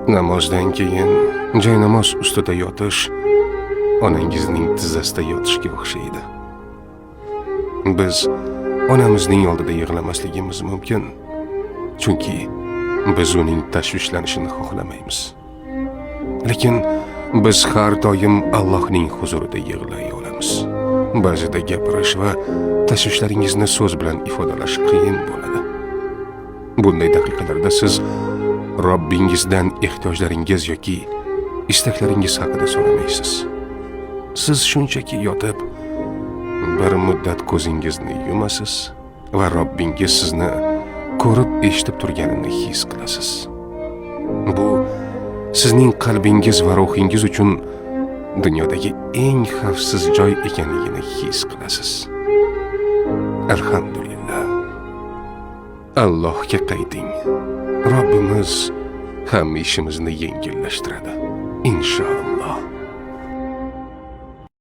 Namozdan keyin joynamoz ustida yotish onangizning tizzasida yotishga o'xshaydi. Biz onamizning oldida yig'lamasligimiz mumkin, chunki biz uning tashvishlanishini xohlamaymiz. Lekin biz har doim Allohning huzurida yig'lay olamiz. Ba'zida gapirish va tashvishlaringizni so'z bilan ifodalash qiyin bo'ladi. Bunday daqiqalarda siz Robbingizdan ehtiyojlaringiz yoki istaklaringiz haqida so'ramaysiz. Siz shunchaki yotib, bir muddat ko'zingizni yumasiz va Robbingiz sizni ko'rib, eshitib turganini his qilasiz. Bu sizning qalbingiz va ruhingiz uchun dunyodagi eng xavfsiz joy ekanligini his qilasiz. Alhamdulillah. Allohga qayting. Robbimiz hamma ishimizni yengillashtiradi. Inshaalloh.